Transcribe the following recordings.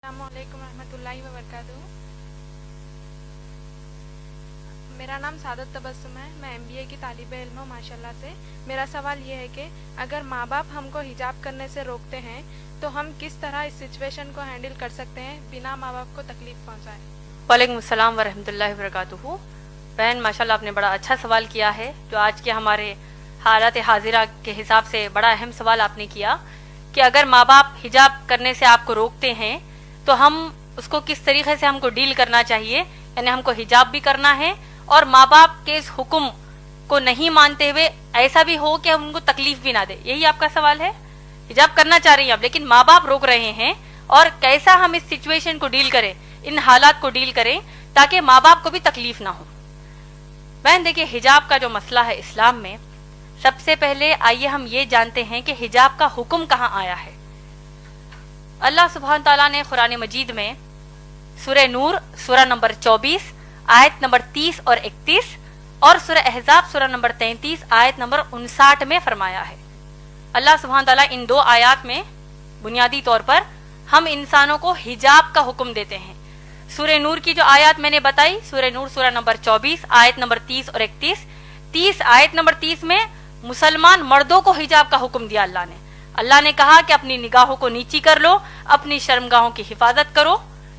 السلام علیکم ورحمۃ اللہ وبرکاتہ۔ میرا نام سعادت تبسم ہے، میں MBA کی طالب علم ہوں ماشاءاللہ سے۔ میرا سوال یہ ہے کہ اگر ماں باپ ہم کو حجاب کرنے سے روکتے ہیں تو ہم کس طرح اس سچویشن کو ہینڈل کر سکتے ہیں بنا ماں باپ کو تکلیف پہنچائے؟ وعلیکم السلام ورحمۃ اللہ وبرکاتہ۔ بہن ماشاءاللہ آپ نے بڑا اچھا سوال کیا ہے، جو آج کے ہمارے حالات حاضرہ کے حساب سے بڑا اہم سوال آپ نے کیا کہ اگر ماں باپ حجاب کرنے سے آپ کو روکتے ہیں تو ہم اس کو کس طریقے سے ہم کو ڈیل کرنا چاہیے، یعنی ہم کو حجاب بھی کرنا ہے اور ماں باپ کے اس حکم کو نہیں مانتے ہوئے ایسا بھی ہو کہ ہم ان کو تکلیف بھی نہ دے۔ یہی آپ کا سوال ہے؟ حجاب کرنا چاہ رہی ہیں آپ لیکن ماں باپ روک رہے ہیں، اور کیسا ہم اس سچویشن کو ڈیل کریں، ان حالات کو ڈیل کریں تاکہ ماں باپ کو بھی تکلیف نہ ہو۔ بہن دیکھیے، حجاب کا جو مسئلہ ہے اسلام میں، سب سے پہلے آئیے ہم یہ جانتے ہیں کہ حجاب کا حکم کہاں آیا ہے۔ اللہ سبحانہ تعالیٰ نے قرآن مجید میں سورہ نور سورہ نمبر 24 آیت نمبر 30 اور 31 اور سورہ احزاب سورہ نمبر 33 آیت نمبر 59 میں فرمایا ہے۔ اللہ سبحانہ تعالیٰ ان دو آیات میں بنیادی طور پر ہم انسانوں کو حجاب کا حکم دیتے ہیں۔ سورہ نور کی جو آیات میں نے بتائی، سورہ نور سورہ نمبر 24 آیت نمبر 30 اور 31، آیت نمبر 30 میں مسلمان مردوں کو حجاب کا حکم دیا اللہ نے کہا کہ اپنی نگاہوں کو نیچی کر لو، اپنی شرمگاہوں کی حفاظت کرو۔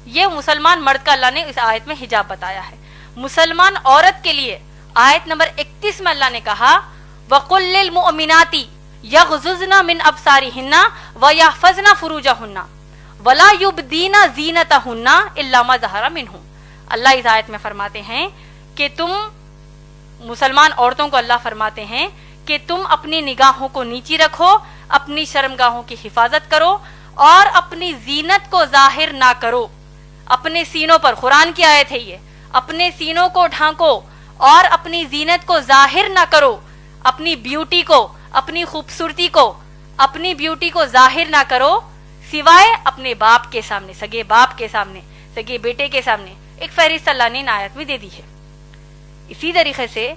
یہ مسلمان مرد کا اللہ نے اس آیت میں حجاب بتایا ہے۔ مسلمان عورت کے لیے آیت نمبر 31 میں اللہ نے کہا وَقُلْ لِلْمُؤْمِنَاتِ يَغْضُضْنَ مِنْ أَبْصَارِهِنَّ وَيَحْفَظْنَ فُرُوجَهُنَّ وَلَا يُبْدِينَ زِينَتَهُنَّ إِلَّا مَا ظَهَرَ مِنْهُ۔ اللہ اس آیت میں فرماتے ہیں کہ تم مسلمان عورتوں کو اللہ فرماتے ہیں کہ تم اپنی نگاہوں کو نیچی رکھو، اپنی شرمگاہوں کی حفاظت کرو اور اپنی زینت کو ظاہر نہ کرو۔ اپنے سینوں پر، قرآن کی آیت ہے یہ، اپنے سینوں کو ڈھانکو اور اپنی زینت کو ظاہر نہ کرو، اپنی بیوٹی کو، اپنی خوبصورتی کو، اپنی بیوٹی کو ظاہر نہ کرو سوائے اپنے باپ کے سامنے، سگے باپ کے سامنے، سگے بیٹے کے سامنے۔ ایک فہرست اللہ نے ان آیت میں دے دی ہے۔ اسی طریقے سے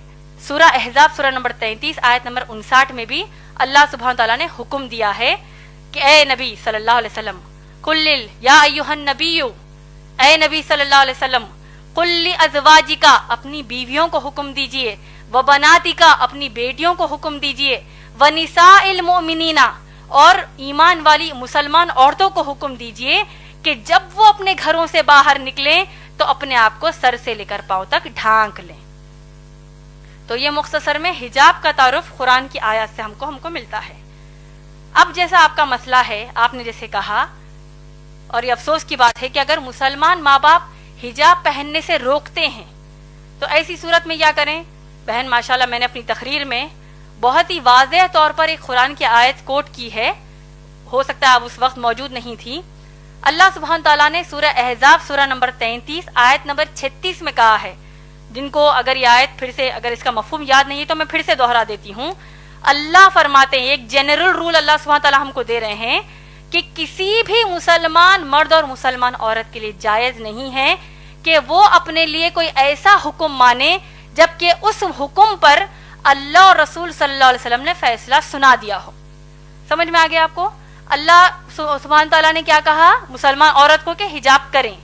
سورہ احزاب سورہ نمبر 33 آیت نمبر 59 میں بھی اللہ سبحانہ تعالیٰ نے حکم دیا ہے کہ اے نبی صلی اللہ علیہ وسلم قل یا ایھا النبی، اے نبی صلی اللہ علیہ وسلم قل لازواجک، اپنی بیویوں کو حکم دیجئے، وبناتک، اپنی بیٹیوں کو حکم دیجئے، ونساء المؤمنین، اور ایمان والی مسلمان عورتوں کو حکم دیجئے کہ جب وہ اپنے گھروں سے باہر نکلیں تو اپنے آپ کو سر سے لے کر پاؤں تک ڈھانک لیں۔ تو یہ مختصر میں حجاب کا تعارف قرآن کی آیات سے ہم کو ملتا ہے۔ اب جیسا آپ کا مسئلہ ہے، آپ نے جیسے کہا، اور یہ افسوس کی بات ہے کہ اگر مسلمان ماں باپ حجاب پہننے سے روکتے ہیں تو ایسی صورت میں کیا کریں؟ بہن ماشاءاللہ میں نے اپنی تقریر میں بہت ہی واضح طور پر ایک قرآن کی آیت کوٹ کی ہے، ہو سکتا ہے آپ اس وقت موجود نہیں تھی۔ اللہ سبحانہ تعالیٰ نے سورہ احزاب سورہ نمبر 33 آیت نمبر 36 میں کہا ہے، جن کو اگر یہ آیت پھر سے، اگر اس کا مفہوم یاد نہیں ہے تو میں پھر سے دوہرا دیتی ہوں۔ اللہ فرماتے ہیں، ایک جنرل رول اللہ سبحانہ تعالیٰ ہم کو دے رہے ہیں کہ کسی بھی مسلمان مرد اور مسلمان عورت کے لیے جائز نہیں ہے کہ وہ اپنے لیے کوئی ایسا حکم مانے جبکہ اس حکم پر اللہ اور رسول صلی اللہ علیہ وسلم نے فیصلہ سنا دیا ہو۔ سمجھ میں آ گیا آپ کو؟ اللہ سبحانہ تعالیٰ نے کیا کہا مسلمان عورت کو کہ حجاب کریں،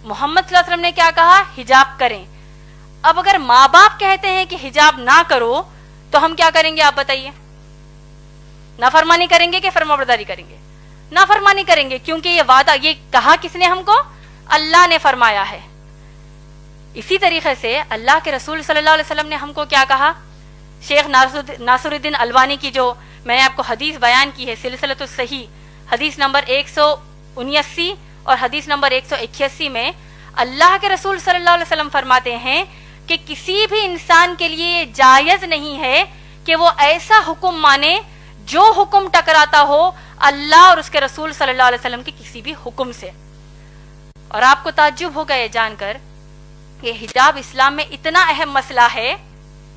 محمد صلی اللہ علیہ وسلم نے کیا کہا حجاب کریں۔ اب اگر ماں باپ کہتے ہیں کہ حجاب نہ کرو تو ہم کیا کریں گے آپ بتائیے؟ نافرمانی کریں گے کہ فرمانبرداری کریں گے؟ نافرمانی کریں گے، کیونکہ یہ وعدہ، یہ کہا کس نے ہم کو؟ اللہ نے فرمایا ہے۔ اسی طریقے سے اللہ کے رسول صلی اللہ علیہ وسلم نے ہم کو کیا کہا؟ شیخ ناصر الدین البانی کی جو میں نے آپ کو حدیث بیان کی ہے، سلسلۃ الصحیح، حدیث نمبر 179 اور حدیث نمبر 181 میں اللہ کے رسول صلی اللہ علیہ وسلم فرماتے ہیں کہ کسی بھی انسان کے لیے یہ جائز نہیں ہے کہ وہ ایسا حکم مانے جو حکم ٹکراتا ہو اللہ اور اس کے رسول صلی اللہ علیہ وسلم کے کسی بھی حکم سے۔ اور آپ کو تعجب ہوگا یہ جان کر کہ حجاب اسلام میں اتنا اہم مسئلہ ہے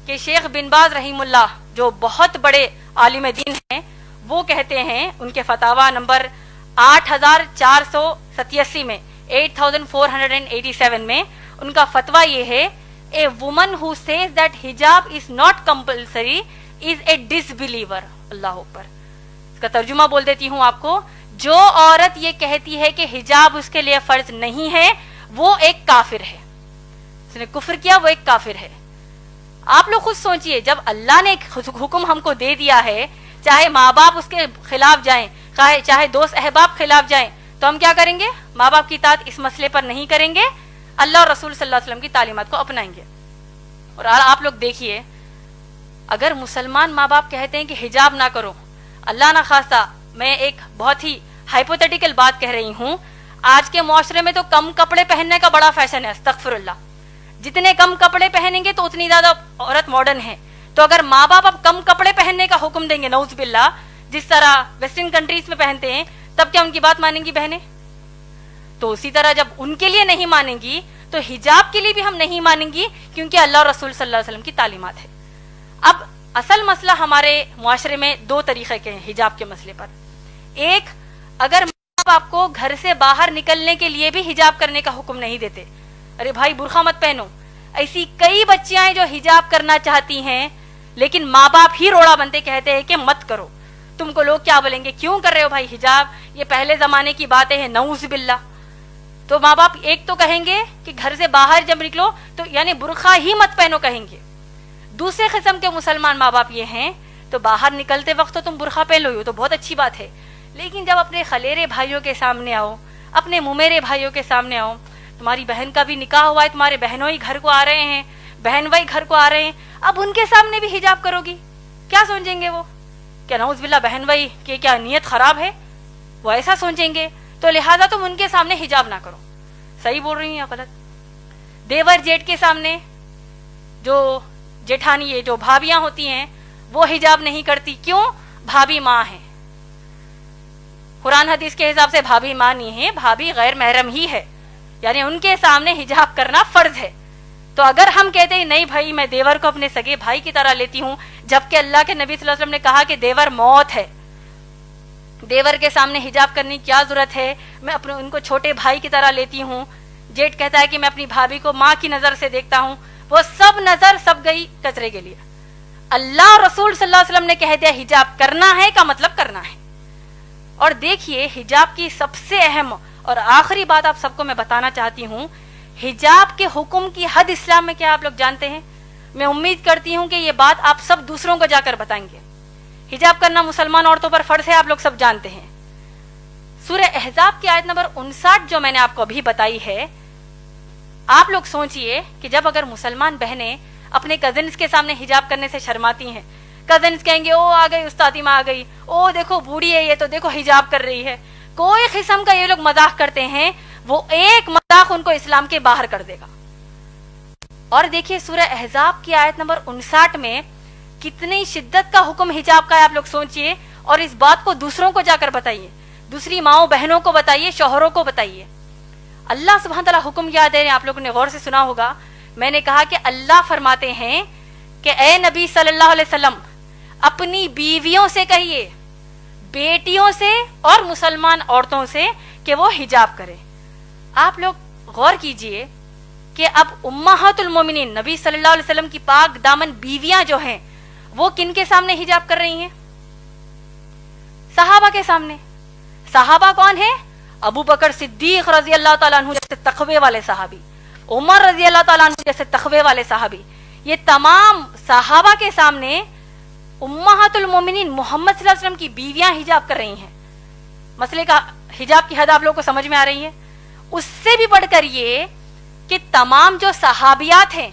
کہ شیخ بن باز رحیم اللہ جو بہت بڑے عالم دین ہیں، وہ کہتے ہیں ان کے فتاوی نمبر 8487 میں 8487 میں ان کا فتویٰ یہ ہے، a woman who says that حجاب از ناٹ کمپلسری از اے ڈسبلیور۔ اللہ اکبر، اس کا ترجمہ بول دیتی ہوں آپ کو، جو عورت یہ کہتی ہے کہ حجاب اس کے لیے فرض نہیں ہے وہ ایک کافر ہے، اس نے کفر کیا، وہ ایک کافر ہے۔ آپ لوگ خود سوچئے، جب اللہ نے حکم ہم کو دے دیا ہے، چاہے ماں باپ اس کے خلاف جائیں، چاہے دوست احباب خلاف جائیں، تو ہم کیا کریں گے؟ ماں باپ کی اطاعت اس مسئلے پر نہیں کریں گے، اللہ اور رسول صلی اللہ علیہ وسلم کی تعلیمات کو اپنائیں گے۔ اور آپ لوگ دیکھیے، اگر مسلمان ماں باپ کہتے ہیں کہ حجاب نہ کرو، اللہ نہ خواستہ، میں ایک بہت ہی ہائپوتھیٹیکل بات کہہ رہی ہوں، آج کے معاشرے میں تو کم کپڑے پہننے کا بڑا فیشن ہے، استغفر اللہ، جتنے کم کپڑے پہنیں گے تو اتنی زیادہ عورت ماڈرن ہے۔ تو اگر ماں باپ اب کم کپڑے پہننے کا حکم دیں گے، نعوذ باللہ، جس طرح ویسٹرن کنٹریز میں پہنتے ہیں، تب کیا ان کی بات مانیں گی بہنیں؟ تو اسی طرح جب ان کے لیے نہیں مانیں گی تو حجاب کے لیے بھی ہم نہیں مانیں گی، کیونکہ اللہ اور رسول صلی اللہ علیہ وسلم کی تعلیمات ہے۔ اب اصل مسئلہ ہمارے معاشرے میں دو طریقے کے ہیں حجاب کے مسئلے پر۔ ایک، اگر ماں باپ کو گھر سے باہر نکلنے کے لیے بھی حجاب کرنے کا حکم نہیں دیتے، ارے بھائی برقع مت پہنو، ایسی کئی بچیاں ہیں جو حجاب کرنا چاہتی ہیں لیکن ماں باپ ہی روڑا بنتے کہتے ہیں کہ مت کرو، تم کو لوگ کیا بولیں گے، کیوں کر رہے ہو بھائی حجاب، یہ پہلے زمانے کی باتیں ہیں، نعوذ باللہ۔ تو ماں باپ ایک تو کہیں گے کہ گھر سے باہر جب نکلو تو یعنی برقع ہی مت پہنو کہیں گے۔ دوسرے قسم کے مسلمان ماں باپ یہ ہیں تو باہر نکلتے وقت تو تم برقع پہن لو، تو بہت اچھی بات ہے، لیکن جب اپنے خلیرے بھائیوں کے سامنے آؤ، اپنے ممیرے بھائیوں کے سامنے آؤ، تمہاری بہن کا بھی نکاح ہوا ہے، تمہارے بہنوں ہی گھر کو آ رہے ہیں، بہن بھائی گھر کو آ رہے ہیں، اب ان کے سامنے بھی حجاب کرو گی، کیا سوچیں گے وہ؟ کیا نعوذ باللہ بہن بھائی کی کیا نیت خراب ہے؟ وہ ایسا سوچیں گے، تو لہٰذا تم ان کے سامنے حجاب نہ کرو۔ صحیح بول رہی ہیں یا غلط؟ دیور جیٹ کے سامنے، جو جیٹھانی ہے، جو بھابیاں ہوتی ہیں، وہ حجاب نہیں کرتی، کیوں؟ بھابی ماں ہے، قرآن حدیث کے حساب سے بھابی ماں نہیں ہے، بھابی غیر محرم ہی ہے، یعنی ان کے سامنے حجاب کرنا فرض ہے۔ تو اگر ہم کہتے ہیں نہیں بھائی میں دیور کو اپنے سگے بھائی کی طرح لیتی ہوں، جبکہ اللہ کے نبی صلی اللہ علیہ وسلم نے کہا کہ دیور موت ہے، دیور کے سامنے حجاب کرنے کی کیا ضرورت ہے، میں اپنے ان کو چھوٹے بھائی کی طرح لیتی ہوں۔ جیٹ کہتا ہے کہ میں اپنی بھابھی کو ماں کی نظر سے دیکھتا ہوں، وہ سب نظر سب گئی کچرے کے لیے۔ اللہ اور رسول صلی اللہ علیہ وسلم نے کہہ دیا حجاب کرنا ہے کا مطلب کرنا ہے۔ اور دیکھیے حجاب کی سب سے اہم اور آخری بات آپ سب کو میں بتانا چاہتی ہوں، حجاب کے حکم کی حد اسلام میں کیا آپ لوگ جانتے ہیں؟ میں امید کرتی ہوں کہ یہ بات آپ سب دوسروں کو جا کر بتائیں گے۔ حجاب کرنا مسلمان عورتوں پر فرض ہے، آپ لوگ سب جانتے ہیں۔ سورہ احزاب کی آیت نمبر 59 جو میں نے آپ کو ابھی بتائی ہے، آپ لوگ سوچئے کہ جب اگر مسلمان بہنیں اپنے کزنز کے سامنے حجاب کرنے سے شرماتی ہیں، کزنز کہیں گے او آ گئی استادی ماں آ گئی، او دیکھو بوڑھی ہے یہ تو دیکھو حجاب کر رہی ہے، کوئی قسم کا یہ لوگ مذاق کرتے ہیں، وہ ایک مذاق ان کو اسلام کے باہر کر دے گا۔ اور دیکھیے سورہ احزاب کی آیت نمبر 59 میں کتنی شدت کا حکم حجاب کا ہے، آپ لوگ سوچئے، اور اس بات کو دوسروں کو جا کر بتائیے، دوسری ماؤں بہنوں کو بتائیے، شوہروں کو بتائیے۔ اللہ سبحانہ تعالیٰ حکم یاد ہے، آپ لوگوں نے غور سے سنا ہوگا، میں نے کہا کہ اللہ فرماتے ہیں کہ اے نبی صلی اللہ علیہ وسلم اپنی بیویوں سے کہیے، بیٹیوں سے اور مسلمان عورتوں سے کہ وہ حجاب کرے۔ آپ لوگ غور کیجئے کہ اب امہات المومنین نبی صلی اللہ علیہ وسلم کی پاک دامن بیویاں جو ہیں وہ کن کے سامنے حجاب کر رہی ہیں؟ صحابہ کے سامنے۔ صحابہ کون ہیں؟ ابو بکر صدیق رضی اللہ تعالیٰ عنہ جیسے تقوی والے صحابی، عمر رضی اللہ تعالیٰ عنہ جیسے تقوی والے صحابی، یہ تمام صحابہ کے سامنے امہات المومنین محمد صلی اللہ علیہ وسلم کی بیویاں حجاب کر رہی ہیں۔ مسئلے کا حجاب کی حد آپ لوگوں کو سمجھ میں آ رہی ہے؟ اس سے بھی بڑھ کر یہ کہ تمام جو صحابیات ہیں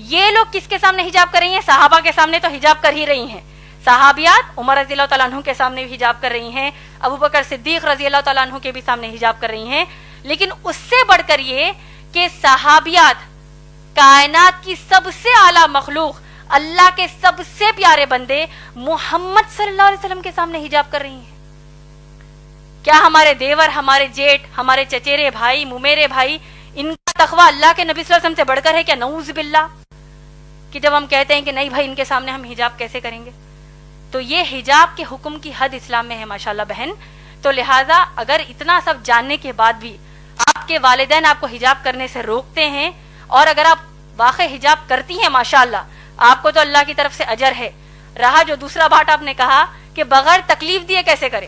یہ لوگ کس کے سامنے حجاب کر رہی ہیں؟ صحابہ کے سامنے تو حجاب کر ہی رہی ہیں، صحابیات عمر رضی اللہ تعالیٰ عنہ کے سامنے بھی حجاب کر رہی ہیں، ابو بکر صدیق رضی اللہ تعالیٰ عنہ کے بھی سامنے حجاب کر رہی ہیں، لیکن اس سے بڑھ کر یہ کہ صحابیات کائنات کی سب سے اعلیٰ مخلوق، اللہ کے سب سے پیارے بندے محمد صلی اللہ علیہ وسلم کے سامنے حجاب کر رہی ہیں۔ کیا ہمارے دیور، ہمارے جیٹ، ہمارے چچیرے بھائی، ممیرے بھائی، ان کا تقویٰ اللہ کے نبی صلی اللہ علیہ وسلم سے بڑھ کر ہے کیا؟ نعوذ باللہ، کہ جب ہم کہتے ہیں کہ نہیں بھائی ان کے سامنے ہم حجاب کیسے کریں گے؟ تو یہ حجاب کے حکم کی حد اسلام میں ہے ماشاءاللہ بہن۔ تو لہٰذا اگر اتنا سب جاننے کے بعد بھی آپ کے والدین آپ کو حجاب کرنے سے روکتے ہیں، اور اگر آپ واقع حجاب کرتی ہیں ماشاءاللہ، آپ کو تو اللہ کی طرف سے اجر ہے۔ رہا جو دوسرا بات آپ نے کہا کہ بغیر تکلیف دیے کیسے کریں،